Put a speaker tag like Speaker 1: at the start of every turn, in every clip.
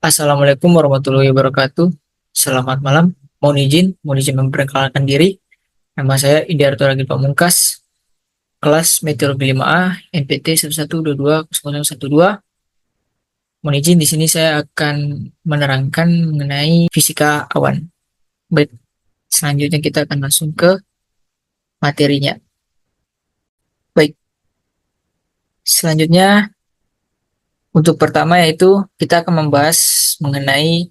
Speaker 1: Assalamualaikum warahmatullahi wabarakatuh. Selamat malam. Mohon izin memperkenalkan diri. Nama saya Idiarto Ragil Pamungkas, kelas Meteorologi 5A, NPT 11222012. Mohon izin di sini saya akan menerangkan mengenai fisika awan. Baik, selanjutnya kita akan langsung ke materinya. Baik, selanjutnya untuk pertama yaitu kita akan membahas mengenai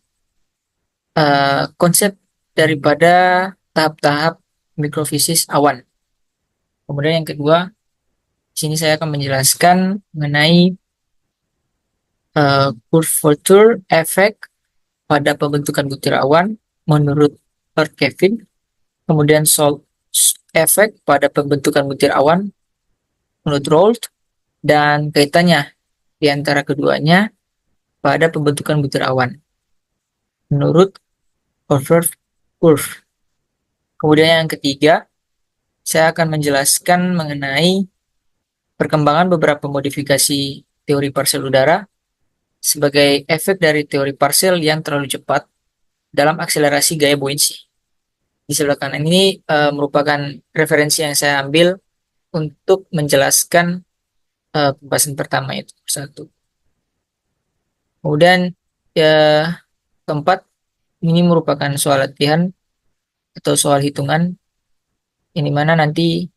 Speaker 1: konsep daripada tahap-tahap mikrofisis awan. Kemudian yang kedua, di sini saya akan menjelaskan mengenai curvature efek pada pembentukan butir awan menurut Earth Kevin, kemudian Salt efek pada pembentukan butir awan menurut Raoult, dan kaitannya di antara keduanya pada pembentukan butir awan menurut Rutherford curve. Kemudian yang ketiga, saya akan menjelaskan mengenai perkembangan beberapa modifikasi teori parsel udara sebagai efek dari teori parsel yang terlalu cepat dalam akselerasi gaya buoyancy. Di sebelah kanan ini merupakan referensi yang saya ambil untuk menjelaskan pembahasan pertama itu satu. Kemudian ya, keempat, ini merupakan soal latihan atau soal hitungan, ini mana nanti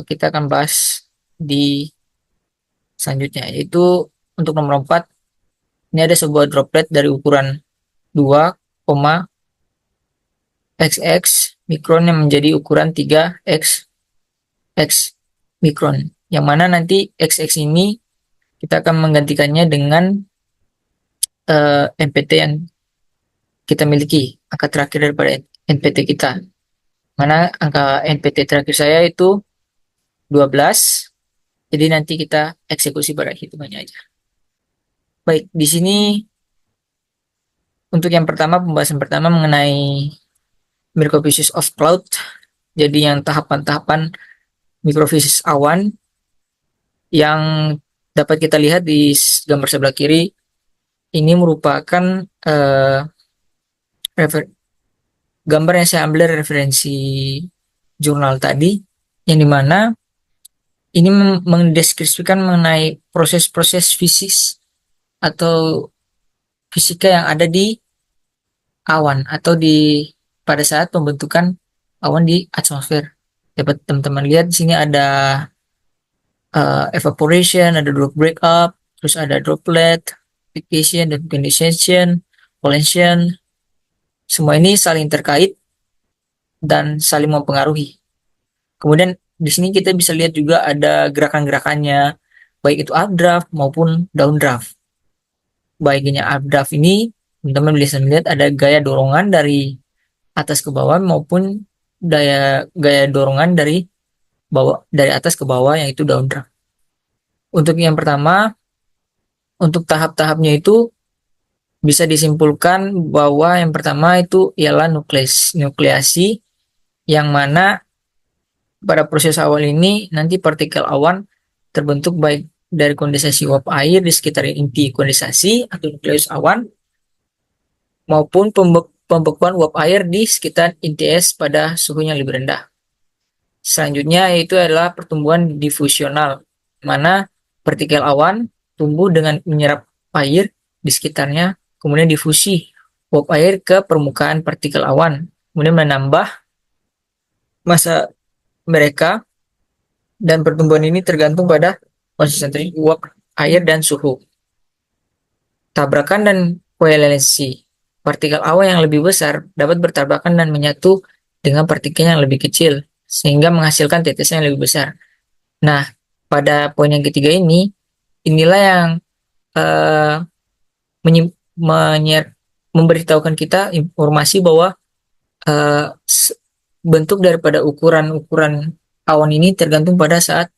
Speaker 1: kita akan bahas di selanjutnya, yaitu untuk nomor 4, ini ada sebuah droplet dari ukuran 2,xx mikron yang menjadi ukuran 3xx mikron, yang mana nanti xx ini kita akan menggantikannya dengan NPT yang kita miliki, angka terakhir daripada NPT kita, mana angka NPT terakhir saya itu 12. Jadi nanti kita eksekusi pada hitungannya aja. Baik, di sini untuk yang pertama, pembahasan pertama mengenai microphysics of cloud. Jadi yang tahapan-tahapan mikrofisis awan yang dapat kita lihat di gambar sebelah kiri, ini merupakan gambar yang saya ambil dari referensi jurnal tadi, yang dimana ini mendeskripsikan mengenai proses-proses fisik atau fisika yang ada di awan atau di pada saat pembentukan awan di atmosfer. Dapat teman-teman lihat di sini ada evaporation, ada drop breakup, terus ada droplet, vacation dan condensation, collation. Semua ini saling terkait dan saling mempengaruhi. Kemudian di sini kita bisa lihat juga ada gerakan-gerakannya, baik itu updraft maupun downdraft. Baiknya updraft ini, teman-teman bisa melihat ada gaya dorongan dari atas ke bawah maupun gaya dorongan dari atas ke bawah, yang itu downdraft. Untuk yang pertama, untuk tahap-tahapnya itu bisa disimpulkan bahwa yang pertama itu ialah nukleasi, yang mana pada proses awal ini nanti partikel awan terbentuk baik dari kondensasi uap air di sekitar inti kondensasi atau nukleus awan, maupun pembekuan uap air di sekitar inti es pada suhu yang lebih rendah. Selanjutnya yaitu adalah pertumbuhan difusional, mana partikel awan tumbuh dengan menyerap air di sekitarnya, kemudian difusi uap air ke permukaan partikel awan, kemudian menambah massa mereka, dan pertumbuhan ini tergantung pada konsentrasi uap air dan suhu. Tabrakan dan koherensi. Partikel awan yang lebih besar dapat bertabrakan dan menyatu dengan partikel yang lebih kecil, sehingga menghasilkan tetesan yang lebih besar. Nah, pada poin yang ketiga ini, inilah yang memberitahukan kita informasi bahwa bentuk daripada ukuran awan ini tergantung pada saat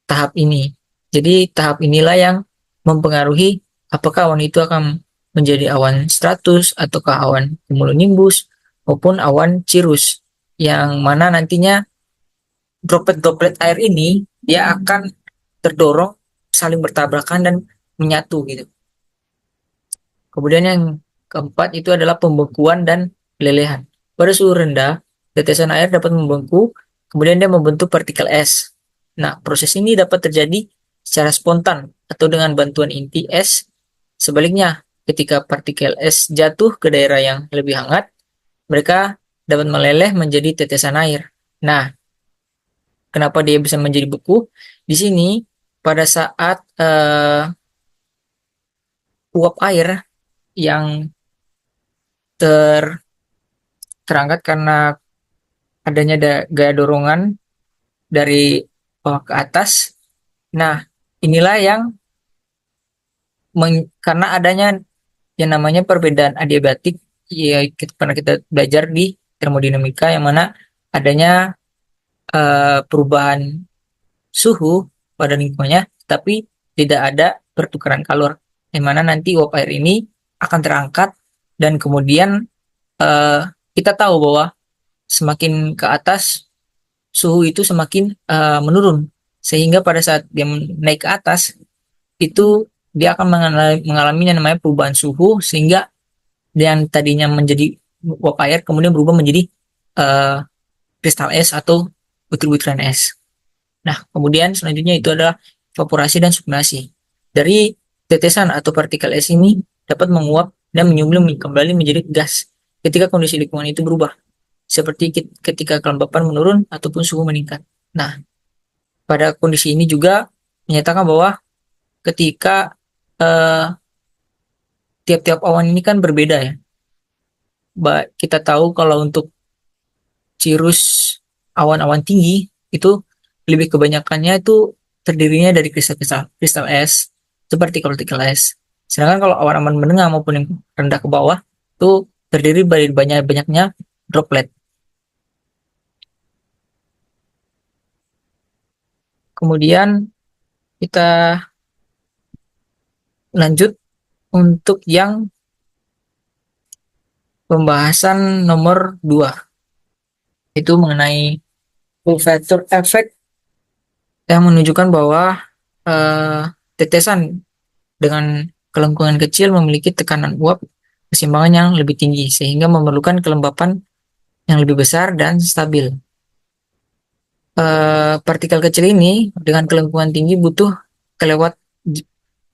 Speaker 1: tahap ini. Jadi tahap inilah yang mempengaruhi apakah awan itu akan menjadi awan stratus ataukah awan cumulonimbus maupun awan cirrus, yang mana nantinya droplet-droplet air ini dia akan terdorong saling bertabrakan dan menyatu gitu. Kemudian yang keempat itu adalah pembekuan dan pelelehan. Pada suhu rendah, tetesan air dapat membengkak, kemudian dia membentuk partikel es. Nah, proses ini dapat terjadi secara spontan atau dengan bantuan inti es. Sebaliknya, ketika partikel es jatuh ke daerah yang lebih hangat, mereka dapat meleleh menjadi tetesan air. Nah, kenapa dia bisa menjadi beku? Di sini, pada saat uap air yang terangkat karena adanya gaya dorongan dari bawah ke atas. Nah, inilah yang karena adanya yang namanya perbedaan adiabatik, ya pernah kita belajar di termodinamika yang mana adanya perubahan suhu pada lingkungannya, tapi tidak ada pertukaran kalor, yang mana nanti uap air ini akan terangkat dan kemudian eh, kita tahu bahwa semakin ke atas suhu itu semakin menurun, sehingga pada saat dia naik ke atas itu dia akan mengalami yang namanya perubahan suhu, sehingga yang tadinya menjadi uap air kemudian berubah menjadi uh, kristal es atau butir-butiran es. Nah, kemudian selanjutnya itu adalah evaporasi dan sublimasi. Dari tetesan atau partikel es ini dapat menguap dan menyublim kembali menjadi gas ketika kondisi lingkungan itu berubah, seperti ketika kelembapan menurun ataupun suhu meningkat. Nah, pada kondisi ini juga menyatakan bahwa ketika eh, tiap-tiap awan ini kan berbeda ya. Kita tahu kalau untuk cirrus awan-awan tinggi itu lebih kebanyakannya itu terdirinya dari kristal-kristal kristal es seperti partikel es. Sedangkan kalau awan-awan menengah maupun yang rendah ke bawah itu terdiri dari banyak-banyaknya droplet. Kemudian kita lanjut untuk yang pembahasan nomor 2, itu mengenai full factor effect yang menunjukkan bahwa eh, tetesan dengan kelengkungan kecil memiliki tekanan uap keseimbangan yang lebih tinggi sehingga memerlukan kelembapan yang lebih besar dan stabil. Partikel kecil ini dengan kelengkungan tinggi kelewat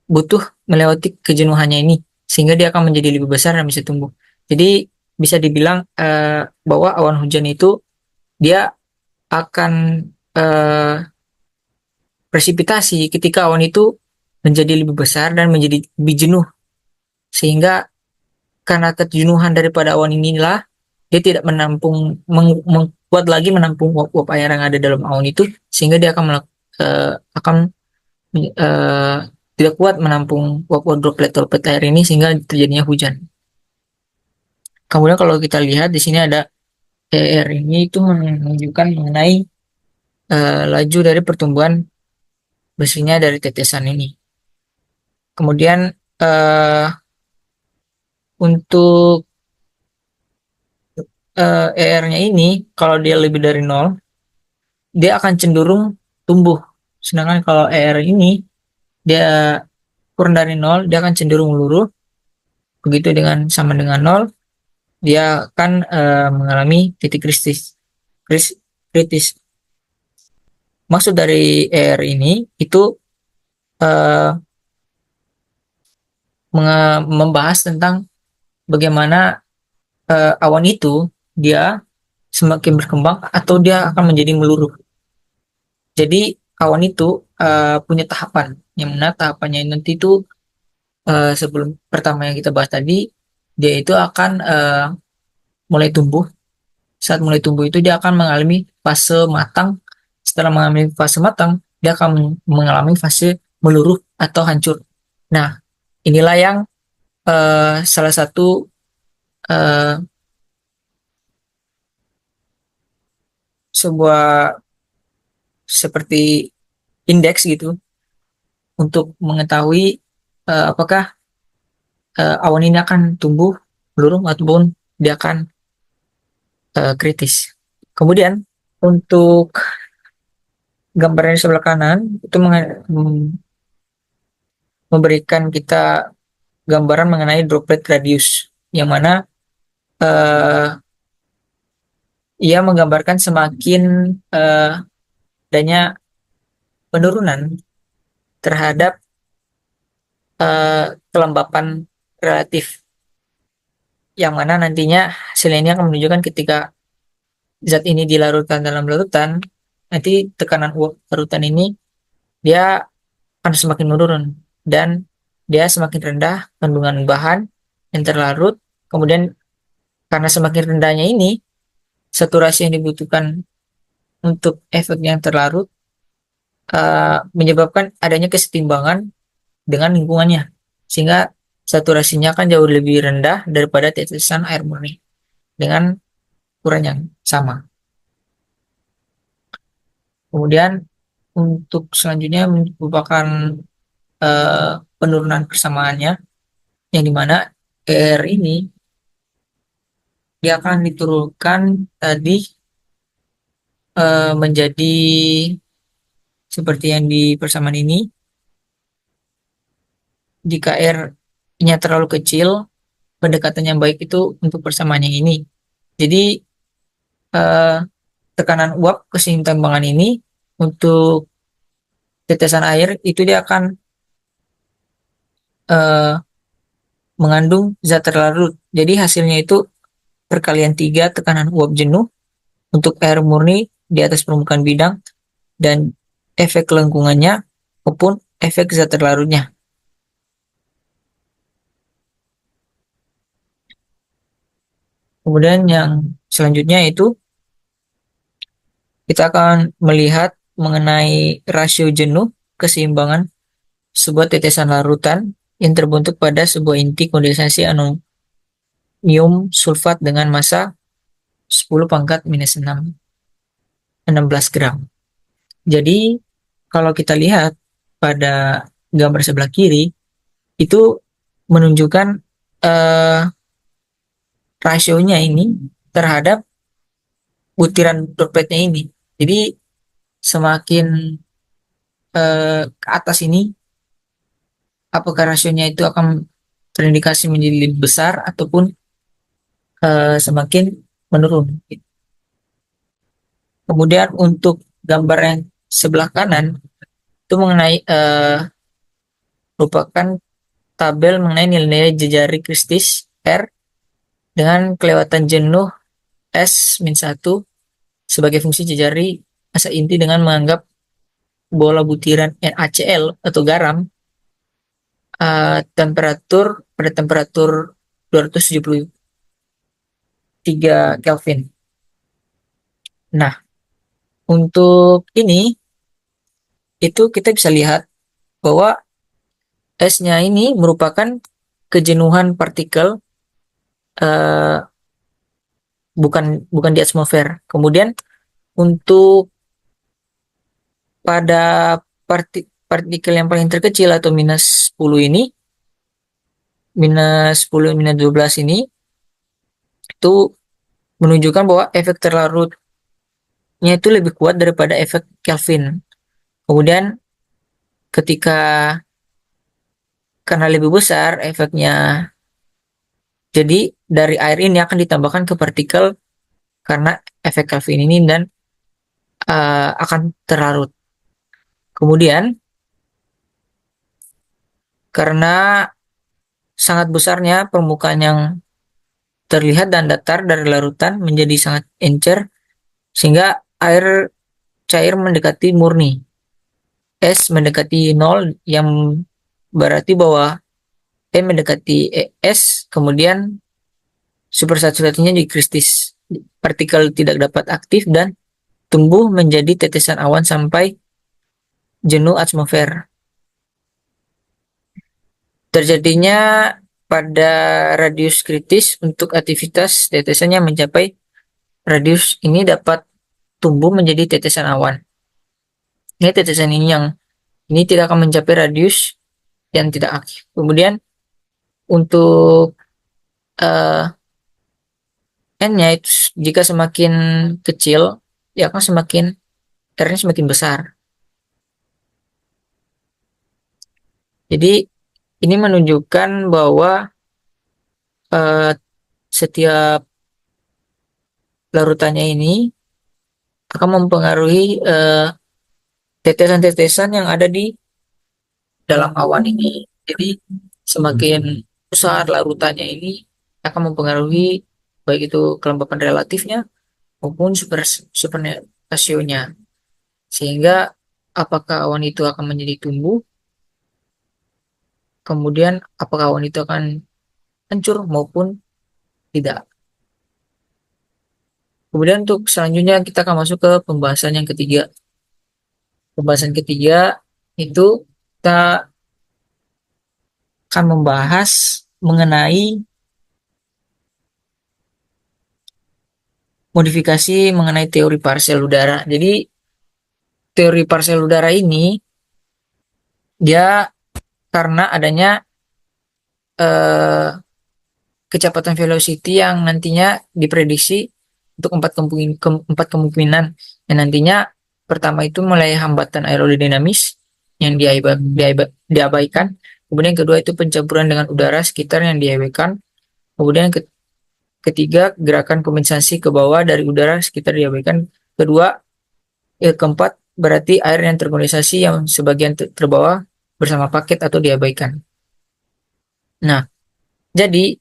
Speaker 1: butuh melewati kejenuhannya ini sehingga dia akan menjadi lebih besar dan bisa tumbuh. Jadi bisa dibilang bahwa awan hujan itu dia akan eh, presipitasi ketika awan itu menjadi lebih besar dan menjadi lebih jenuh, sehingga karena kejenuhan daripada awan inilah dia tidak menampung kuat lagi menampung uap-uap air yang ada dalam awan itu, sehingga dia akan eh, tidak kuat menampung uap-uap droplet-droplet air ini sehingga terjadinya hujan. Kemudian kalau kita lihat di sini ada air ini itu menunjukkan mengenai laju dari pertumbuhan besinya dari tetesan ini. Kemudian untuk ER-nya ini kalau dia lebih dari 0 dia akan cenderung tumbuh. Sedangkan kalau ER ini dia kurang dari 0 dia akan cenderung luruh. Begitu dengan sama dengan 0 dia akan mengalami titik kritis. Kritis. Maksud dari ER ini itu uh, membahas tentang bagaimana awan itu dia semakin berkembang atau dia akan menjadi meluruh. Jadi awan itu punya tahapan, yang mana tahapannya nanti itu sebelum pertama yang kita bahas tadi, dia itu akan mulai tumbuh. Saat mulai tumbuh itu dia akan mengalami fase matang. Setelah mengalami fase matang, dia akan mengalami fase meluruh atau hancur. Nah, inilah yang salah satu eh, sebuah seperti indeks gitu untuk mengetahui apakah awan ini akan tumbuh meluruh ataupun dia akan kritis. Kemudian untuk gambar yang sebelah kanan itu memberikan kita gambaran mengenai droplet radius, yang mana ia menggambarkan semakin adanya penurunan terhadap kelembapan relatif, yang mana nantinya hasil ini akan menunjukkan ketika zat ini dilarutkan dalam larutan, nanti tekanan uap larutan ini dia akan semakin menurun dan dia semakin rendah kandungan bahan yang terlarut. Kemudian karena semakin rendahnya ini, saturasi yang dibutuhkan untuk efek yang terlarut menyebabkan adanya kesetimbangan dengan lingkungannya, sehingga saturasinya akan jauh lebih rendah daripada tetesan air murni dengan ukuran yang sama. Kemudian untuk selanjutnya merupakan penurunan persamaannya, yang dimana air ini dia akan diturunkan tadi menjadi seperti yang di persamaan ini. Jika R-nya terlalu kecil, pendekatan yang baik itu untuk persamaan yang ini. Jadi eh, tekanan uap keseimbangan ini untuk tetesan air itu dia akan eh, mengandung zat terlarut. Jadi hasilnya itu perkalian 3 tekanan uap jenuh untuk air murni di atas permukaan bidang dan efek lengkungannya maupun efek zat terlarutnya. Kemudian yang selanjutnya itu kita akan melihat mengenai rasio jenuh keseimbangan sebuah tetesan larutan yang terbentuk pada sebuah inti kondensasi amonium sulfat dengan massa 10 pangkat minus 6, 16 gram. Jadi kalau kita lihat pada gambar sebelah kiri, itu menunjukkan eh, rasionya ini terhadap butiran dropletnya ini. Jadi semakin ke atas ini, apakah rasionya itu akan terindikasi menjadi lebih besar ataupun semakin menurun. Kemudian untuk gambar yang sebelah kanan itu mengenai merupakan tabel mengenai nilai jejari kristis R dengan kelewatan jenuh S-1 sebagai fungsi jejari massa inti dengan menganggap bola butiran NaCl atau garam temperatur pada temperatur 273 Kelvin. Nah, untuk ini itu kita bisa lihat bahwa S-nya ini merupakan kejenuhan partikel eh, bukan bukan di atmosfer. Kemudian untuk pada partikel yang paling terkecil atau minus 10 ini, minus 10 minus 12 ini itu menunjukkan bahwa efek terlarutnya itu lebih kuat daripada efek Kelvin. Kemudian ketika karena lebih besar efeknya, jadi dari air ini akan ditambahkan ke partikel karena efek Kelvin ini dan akan terlarut. Kemudian karena sangat besarnya permukaan yang terlihat dan datar dari larutan menjadi sangat encer, sehingga air cair mendekati murni. S mendekati 0 yang berarti bahwa E mendekati S, kemudian supersaturasinya jadi kristis. Partikel tidak dapat aktif dan tumbuh menjadi tetesan awan sampai jenuh atmosfer. Terjadinya pada radius kritis untuk aktivitas tetesannya mencapai radius ini dapat tumbuh menjadi tetesan awan. Ini tetesan ini yang ini tidak akan mencapai radius yang tidak aktif. Kemudian untuk N-nya itu jika semakin kecil, ya akan semakin R-nya semakin besar. Jadi Ini menunjukkan bahwa eh, setiap larutannya ini akan mempengaruhi tetesan-tetesan yang ada di dalam awan ini. Jadi semakin besar larutannya ini akan mempengaruhi baik itu kelembapan relatifnya maupun supernasionya. Sehingga apakah awan itu akan menjadi tumbuh, kemudian apakah awan itu akan hancur maupun tidak. Kemudian untuk selanjutnya kita akan masuk ke pembahasan yang ketiga. Pembahasan ketiga itu kita akan membahas mengenai modifikasi mengenai teori parsel udara. Jadi teori parsel udara ini dia karena adanya eh, kecepatan velocity yang nantinya diprediksi untuk empat kemungkinan yang nantinya pertama itu mulai hambatan aerodinamis yang diabaikan, kemudian kedua itu pencampuran dengan udara sekitar yang diabaikan, kemudian ketiga gerakan kompensasi ke bawah dari udara sekitar diabaikan, kedua keempat berarti air yang terkondensasi yang sebagian terbawa bersama paket atau diabaikan. Nah, jadi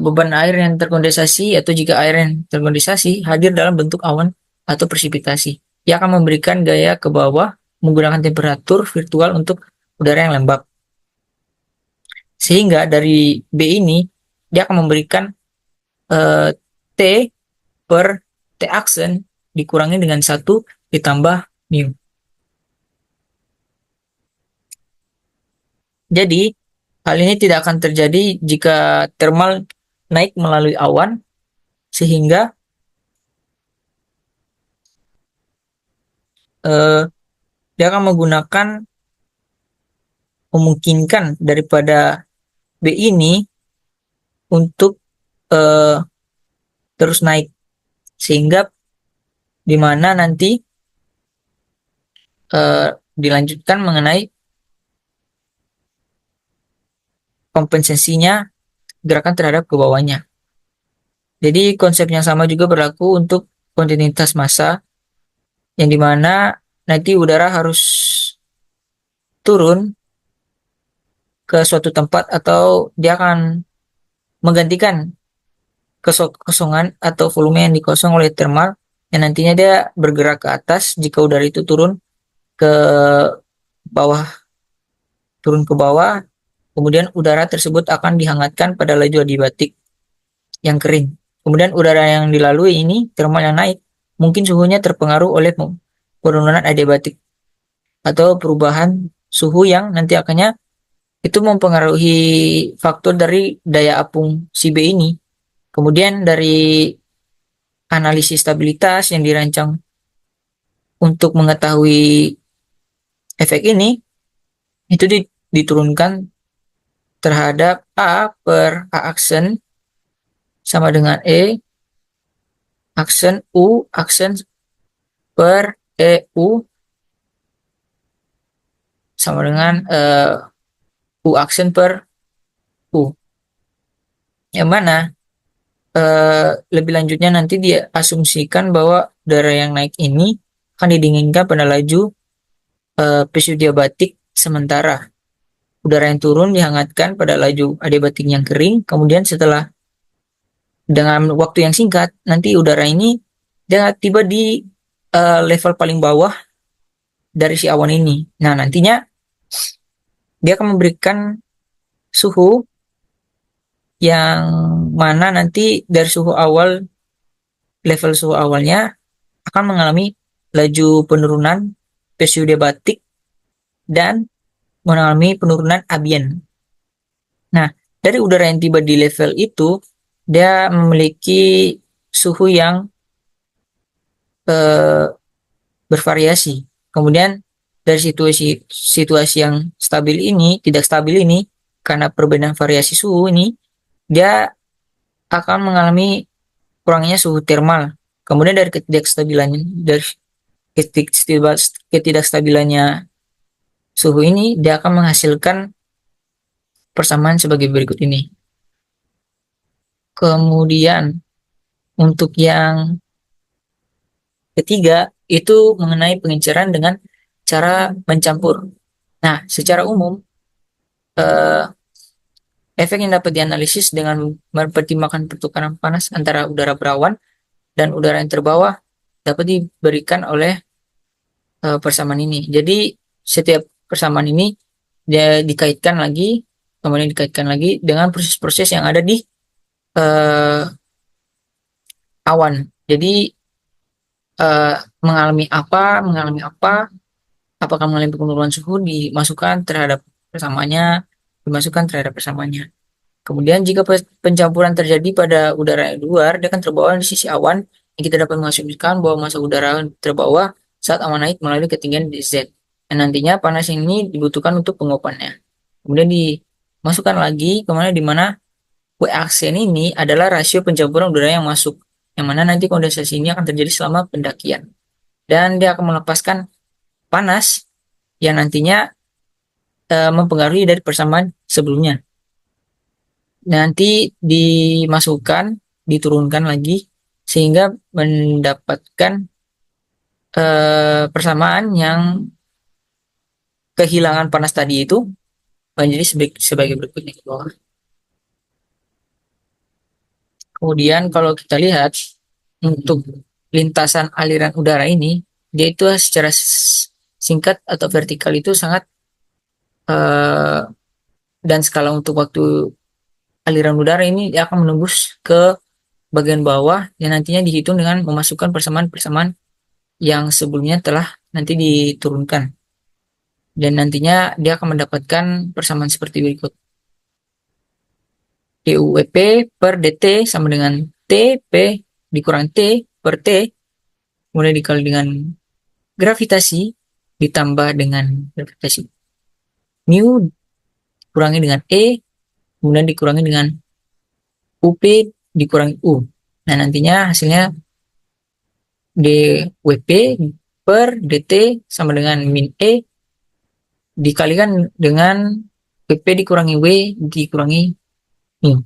Speaker 1: beban air yang terkondensasi atau jika air yang terkondensasi hadir dalam bentuk awan atau presipitasi, ia akan memberikan gaya ke bawah menggunakan temperatur virtual untuk udara yang lembab. Sehingga dari B ini dia akan memberikan T per T aksen dikurangi dengan 1 ditambah mu. Jadi hal ini tidak akan terjadi jika thermal naik melalui awan, sehingga eh, dia akan menggunakan memungkinkan daripada B ini untuk eh, terus naik, sehingga di mana nanti eh, dilanjutkan mengenai kompensasinya gerakan terhadap ke bawahnya. Jadi konsep yang sama juga berlaku untuk kontinuitas massa, yang dimana nanti udara harus turun ke suatu tempat atau dia akan menggantikan kosongan atau volume yang dikosong oleh thermal, yang nantinya dia bergerak ke atas jika udara itu ke bawah turun ke bawah, kemudian udara tersebut akan dihangatkan pada laju adiabatik yang kering. Kemudian udara yang dilalui ini, thermal yang naik, mungkin suhunya terpengaruh oleh penurunan adiabatik atau perubahan suhu yang nanti akannya itu mempengaruhi faktor dari daya apung si B ini. Kemudian dari analisis stabilitas yang dirancang untuk mengetahui efek ini, itu diturunkan terhadap A per A aksen sama dengan E aksen U aksen per EU sama dengan U aksen per U. Yang mana lebih lanjutnya nanti dia asumsikan bahwa udara yang naik ini akan didinginkan pada laju diabatik, sementara udara yang turun dihangatkan pada laju adiabatik yang kering. Kemudian setelah dengan waktu yang singkat nanti udara ini dia tiba di level paling bawah dari si awan ini. Nah, nantinya dia akan memberikan suhu yang mana nanti dari suhu awal, level suhu awalnya akan mengalami laju penurunan diabatik dan mengalami penurunan ambien. Nah, dari udara yang tiba di level itu, dia memiliki suhu yang bervariasi. Kemudian dari situasi yang tidak stabil ini, karena perbedaan variasi suhu ini, dia akan mengalami kurangnya suhu thermal. Kemudian dari ketidakstabilannya suhu ini, dia akan menghasilkan persamaan sebagai berikut ini. Kemudian untuk yang ketiga itu mengenai pengenceran dengan cara mencampur. Nah, secara umum eh, efek yang dapat dianalisis dengan mempertimbangkan pertukaran panas antara udara berawan dan udara yang terbawa dapat diberikan oleh persamaan ini. Jadi setiap persamaan ini dia dikaitkan lagi, kemudian dikaitkan lagi dengan proses-proses yang ada di eh, awan. Jadi mengalami apa, apakah mengalami penurunan suhu dimasukkan terhadap persamaannya, dimasukkan terhadap persamaannya. Kemudian jika pencampuran terjadi pada udara yang luar, dia akan terbawa di sisi awan yang kita dapat mengasumsikan bahwa massa udara terbawa saat awan naik melalui ketinggian di Z. Dan nantinya panas ini dibutuhkan untuk penguapannya. Kemudian dimasukkan lagi kemana di mana W-aksen ini adalah rasio pencampuran udara yang masuk, yang mana nanti kondensasi ini akan terjadi selama pendakian. Dan dia akan melepaskan panas yang nantinya mempengaruhi dari persamaan sebelumnya. Nanti dimasukkan, diturunkan lagi sehingga mendapatkan persamaan yang kehilangan panas tadi itu menjadi sebagai berikutnya ke bawah. Kemudian kalau kita lihat untuk lintasan aliran udara ini, dia itu secara singkat atau vertikal itu sangat eh, dan skala untuk waktu aliran udara ini dia akan menembus ke bagian bawah yang nantinya dihitung dengan memasukkan persamaan-persamaan yang sebelumnya telah nanti diturunkan. Dan nantinya dia akan mendapatkan persamaan seperti berikut. DUWP per DT sama dengan TP dikurang T per T, mulai dikali dengan gravitasi ditambah dengan gravitasi. Mu dikurangi dengan E, kemudian dikurangi dengan UP dikurangi U. Nah, nantinya hasilnya DWP per DT sama dengan min E dikalikan dengan PP dikurangi W dikurangi M.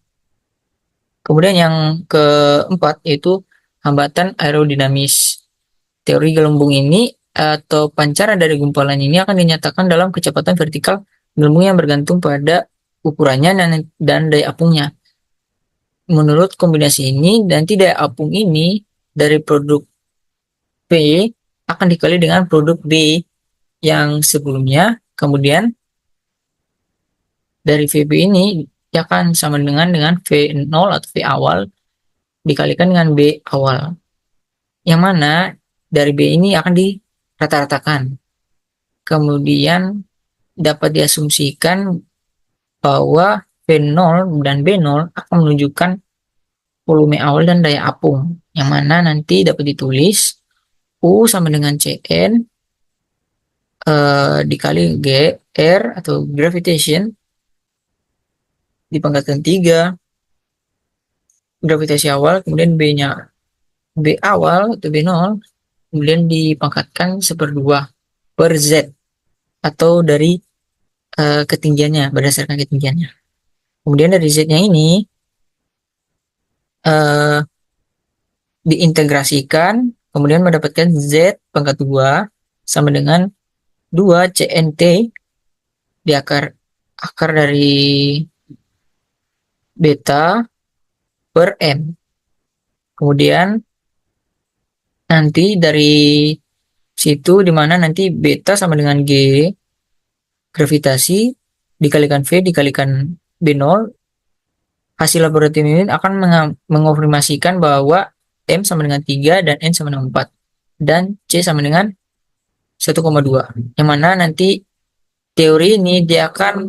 Speaker 1: Kemudian yang keempat yaitu hambatan aerodinamis. Teori gelembung ini atau pancaran dari gumpalan ini akan dinyatakan dalam kecepatan vertikal gelembung yang bergantung pada ukurannya dan daya apungnya. Menurut kombinasi ini, nanti daya apung ini dari produk P akan dikali dengan produk B yang sebelumnya, kemudian dari VB ini akan sama dengan V0 atau V awal dikalikan dengan B awal. Yang mana dari B ini akan dirata-ratakan. Kemudian dapat diasumsikan bahwa V0 dan B0 akan menunjukkan volume awal dan daya apung. Yang mana nanti dapat ditulis U sama dengan Cn dikali G R atau gravitation dipangkatkan 3 gravitasi awal, kemudian B-nya B awal atau B0 kemudian dipangkatkan 1/2 per Z atau dari ketinggiannya berdasarkan ketinggiannya. Kemudian dari Z-nya ini diintegrasikan kemudian mendapatkan Z pangkat 2 sama dengan 2 CNT di akar dari beta per M. Kemudian nanti dari situ dimana nanti beta sama dengan G gravitasi dikalikan V dikalikan B0, hasil laboratorium ini akan mengonfirmasikan bahwa M sama dengan 3 dan N sama dengan 4 dan C sama dengan 1,2, yang mana nanti teori ini dia akan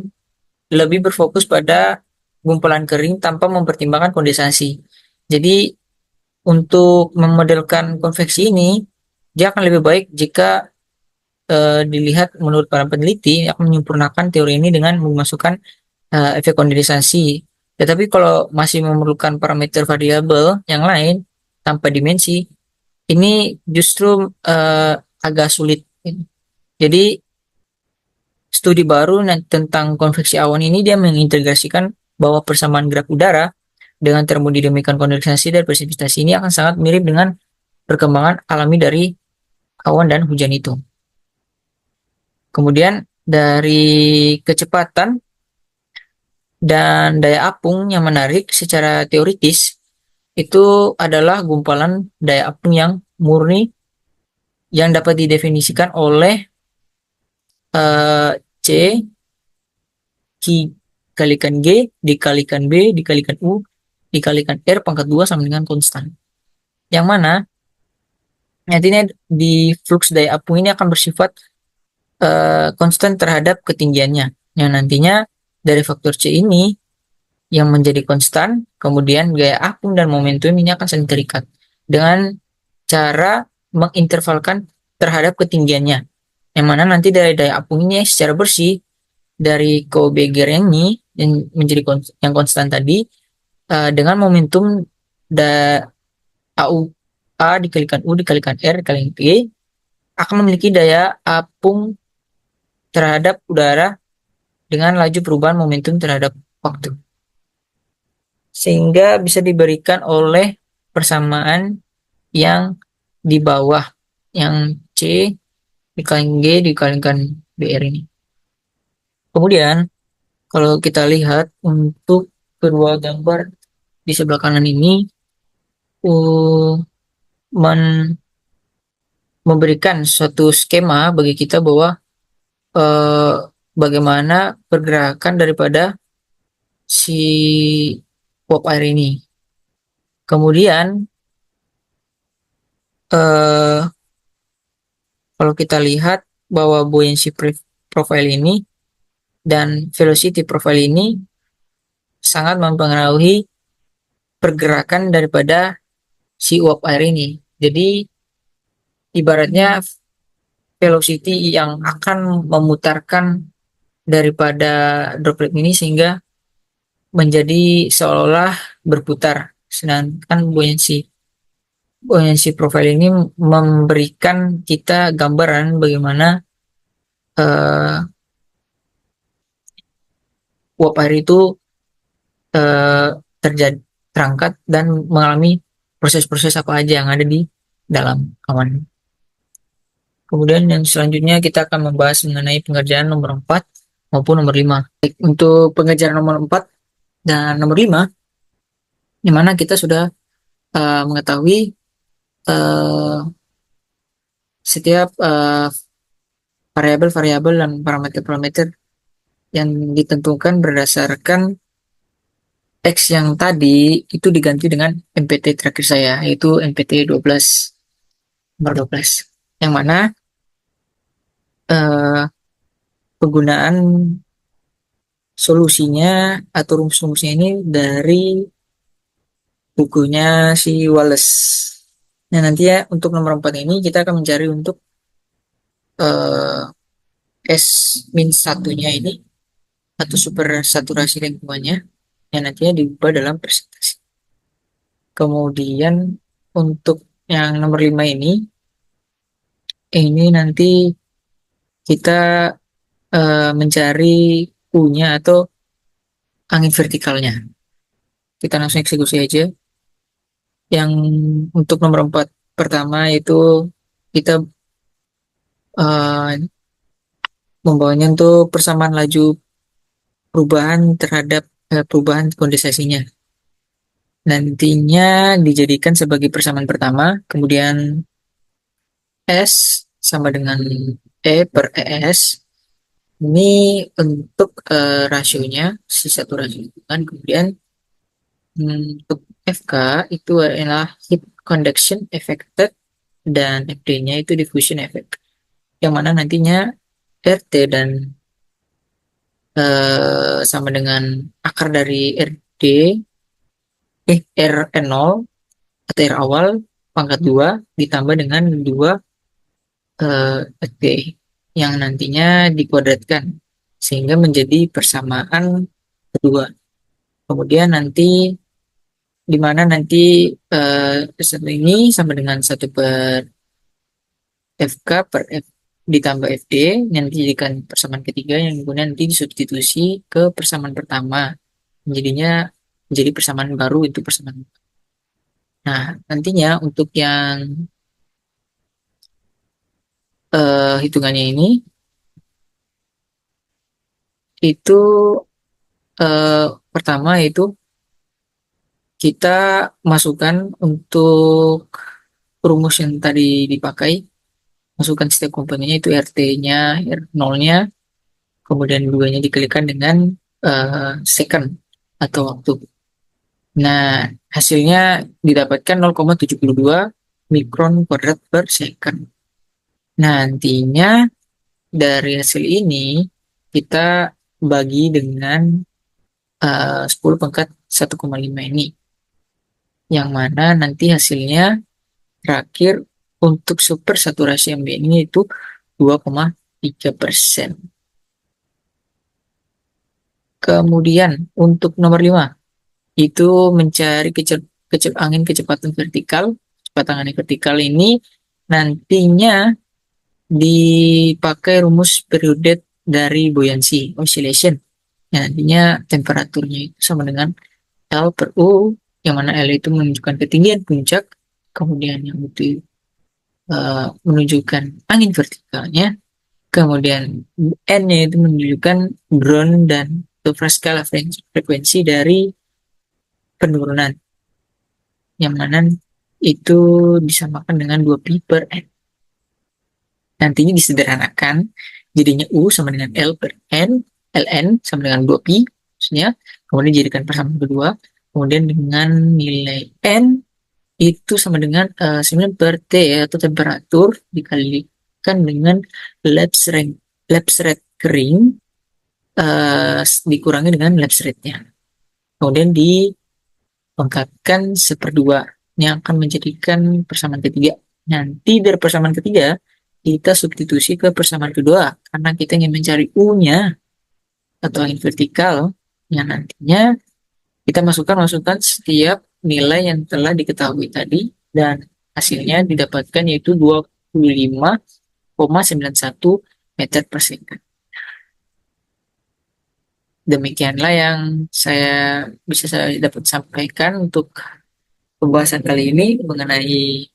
Speaker 1: lebih berfokus pada gumpalan kering tanpa mempertimbangkan kondensasi. Jadi untuk memodelkan konveksi ini dia akan lebih baik jika dilihat menurut para peneliti akan menyempurnakan teori ini dengan memasukkan efek kondensasi. Tetapi kalau masih memerlukan parameter variabel yang lain tanpa dimensi, ini justru agak sulit. Jadi studi baru tentang konveksi awan ini dia mengintegrasikan bahwa persamaan gerak udara dengan termodinamika kondensasi dan presipitasi ini akan sangat mirip dengan perkembangan alami dari awan dan hujan itu. Kemudian dari kecepatan dan daya apung yang menarik secara teoritis itu adalah gumpalan daya apung yang murni yang dapat didefinisikan oleh C dikalikan G dikalikan B dikalikan U dikalikan R pangkat 2 sama dengan konstan. Yang mana nantinya di flux daya apung ini akan bersifat konstan terhadap ketinggiannya. Yang nantinya dari faktor C ini yang menjadi konstan, kemudian gaya apung dan momentum ini akan saling terikat dengan cara mengintervalkan terhadap ketinggiannya. Yang mana nanti dari daya apung ini secara bersih dari Kobeger ini yang menjadi yang konstan tadi dengan momentum AU A dikalikan U dikalikan R dikalikan G akan memiliki daya apung terhadap udara dengan laju perubahan momentum terhadap waktu. Sehingga bisa diberikan oleh persamaan yang di bawah, yang C dikalikan G dikalikan BR ini. Kemudian, kalau kita lihat untuk kedua gambar di sebelah kanan ini, memberikan suatu skema bagi kita bahwa eh, bagaimana pergerakan daripada si uap air ini. Kemudian eh, kalau kita lihat bahwa buoyancy profile ini dan velocity profile ini sangat mempengaruhi pergerakan daripada si uap air ini. Jadi ibaratnya velocity yang akan memutarkan daripada droplet ini sehingga menjadi seolah-olah berputar. Sedangkan buoyancy profile ini memberikan kita gambaran bagaimana uap air itu terjadi terangkat dan mengalami proses-proses apa aja yang ada di dalam awan. Kemudian yang selanjutnya kita akan membahas mengenai pengerjaan nomor 4 maupun nomor 5. Untuk pengerjaan nomor 4 dan nomor 5, di mana kita sudah mengetahui setiap variabel-variabel dan parameter-parameter yang ditentukan berdasarkan X yang tadi itu diganti dengan MPT terakhir saya, yaitu MPT 12, nomor 12. Yang mana penggunaan solusinya atau rumus-rumusnya ini dari bukunya si Wallace. Nah, nanti ya untuk nomor 4 ini kita akan mencari untuk S-1-nya ini atau super saturasi lingkungannya yang nantinya diubah dalam presentasi. Kemudian untuk yang nomor 5 ini nanti kita mencari U-nya atau angin vertikalnya. Kita langsung eksekusi aja. Yang untuk nomor 4 pertama itu kita membawanya untuk persamaan laju perubahan terhadap perubahan kondensasinya. Nantinya dijadikan sebagai persamaan pertama, kemudian S sama dengan E per ES. Ini untuk rasionya, si satu rasio. Kemudian untuk FK itu adalah heat conduction affected dan FD-nya itu diffusion effect. Yang mana nantinya RT dan sama dengan akar dari RD R0 atau R awal pangkat 2 ditambah dengan 2 FD yang nantinya dikuadratkan sehingga menjadi persamaan kedua. Kemudian nanti di mana nanti satu ini sama dengan 1 per FK per FD ditambah FD yang dijadikan persamaan ketiga yang kemudian nanti disubstitusi ke persamaan pertama. Jadinya menjadi persamaan baru itu persamaan. Nah, nantinya untuk yang hitungannya ini itu pertama itu kita masukkan untuk rumus yang tadi dipakai, masukkan setiap komponennya itu RT-nya, R0-nya, kemudian duanya dikalikan dengan second atau waktu. Nah, hasilnya didapatkan 0,72 mikron kuadrat per second. Nantinya dari hasil ini kita bagi dengan 10 pangkat 1,5 ini. Yang mana nanti hasilnya terakhir untuk super saturasi ambien ini itu 2,3%. Kemudian untuk nomor 5 itu mencari angin kecepatan vertikal. Kecepatan angin vertikal ini nantinya dipakai rumus periode dari buoyancy oscillation. Ya, nantinya temperaturnya itu sama dengan L per U, yang mana L itu menunjukkan ketinggian puncak, kemudian yang itu menunjukkan angin vertikalnya, kemudian N-nya itu menunjukkan ground dan skala frekuensi dari penurunan, yang mana itu disamakan dengan 2pi per N. Nantinya disederhanakan, jadinya U sama dengan L per N, Ln sama dengan 2pi, maksudnya, kemudian dijadikan persamaan kedua, kemudian dengan nilai N itu sama dengan 9 per T atau temperatur dikalikan dengan lapse rate kering dikurangi dengan lapse rate-nya. Kemudian dilengkapkan seperdua yang akan menjadikan persamaan ketiga. Nanti dari persamaan ketiga kita substitusi ke persamaan kedua karena kita ingin mencari U-nya atau angin vertikal yang nantinya kita masukkan setiap nilai yang telah diketahui tadi dan hasilnya didapatkan yaitu 25,91 meter per second. Demikianlah yang bisa saya dapat sampaikan untuk pembahasan kali ini mengenai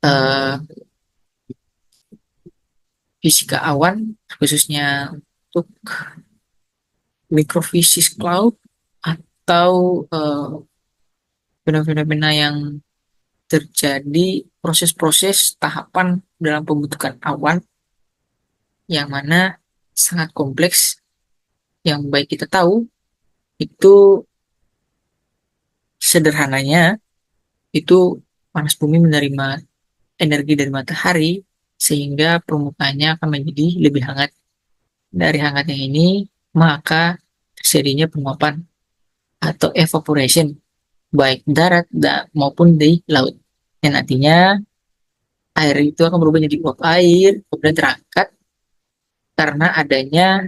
Speaker 1: uh, fisika awan, khususnya untuk microphysicist cloud atau fenomena-fenomena yang terjadi proses-proses tahapan dalam pembentukan awan yang mana sangat kompleks. Yang baik kita tahu itu sederhananya itu panas bumi menerima energi dari matahari sehingga permukaannya akan menjadi lebih hangat. Dari hangatnya ini maka terjadinya penguapan atau evaporation baik darat maupun di laut. Yang nantinya air itu akan berubah menjadi uap air, kemudian terangkat karena adanya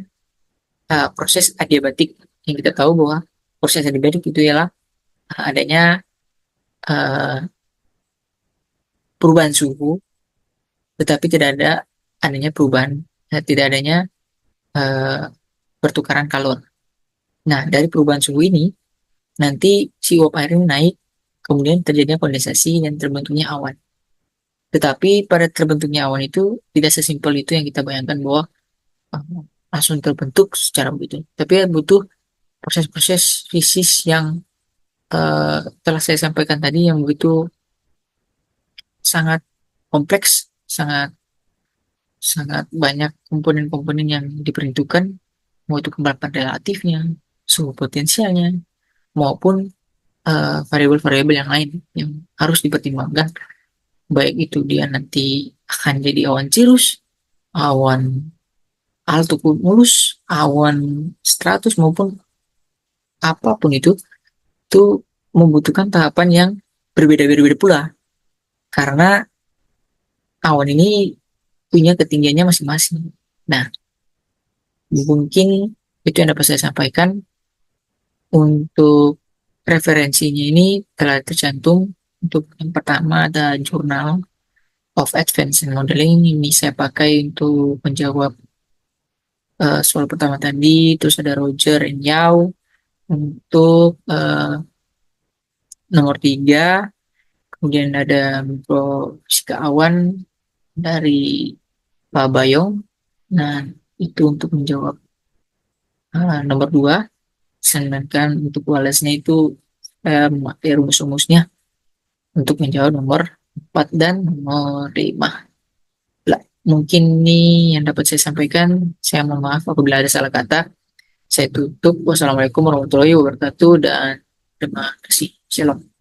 Speaker 1: proses adiabatik. Yang kita tahu bahwa proses adiabatik itu ialah adanya perubahan suhu, tetapi tidak adanya pertukaran kalor. Nah, dari perubahan suhu ini, nanti si uap air ini naik, kemudian terjadinya kondensasi dan terbentuknya awan. Tetapi pada terbentuknya awan itu tidak sesimpel itu yang kita bayangkan bahwa langsung terbentuk secara begitu. Tapi butuh proses-proses fisis yang telah saya sampaikan tadi yang begitu sangat kompleks, sangat banyak komponen-komponen yang diperhitungkan, mau itu kelembapan relatifnya, suhu potensialnya, maupun variabel-variabel yang lain yang harus dipertimbangkan, baik itu dia nanti akan jadi awan cirrus, awan alto cumulus, awan stratus maupun apapun itu membutuhkan tahapan yang berbeda-beda pula karena awan ini punya ketinggiannya masing-masing. Nah, mungkin itu yang dapat saya sampaikan. Untuk referensinya ini telah tercantum. Untuk yang pertama ada jurnal of Advanced Modeling ini saya pakai untuk menjawab soal pertama tadi. Terus ada Roger and Yao untuk nomor 3. Kemudian ada Bro Fisika Awan dari Pak Bayong. Nah, itu untuk menjawab nomor 2. Sedangkan untuk Wallace-nya itu memakai rumus-rumusnya untuk menjawab nomor 4 dan nomor 5. Lah, mungkin ini yang dapat saya sampaikan. Saya mohon maaf apabila ada salah kata. Saya tutup. Wassalamualaikum warahmatullahi wabarakatuh dan terima kasih. Shalom.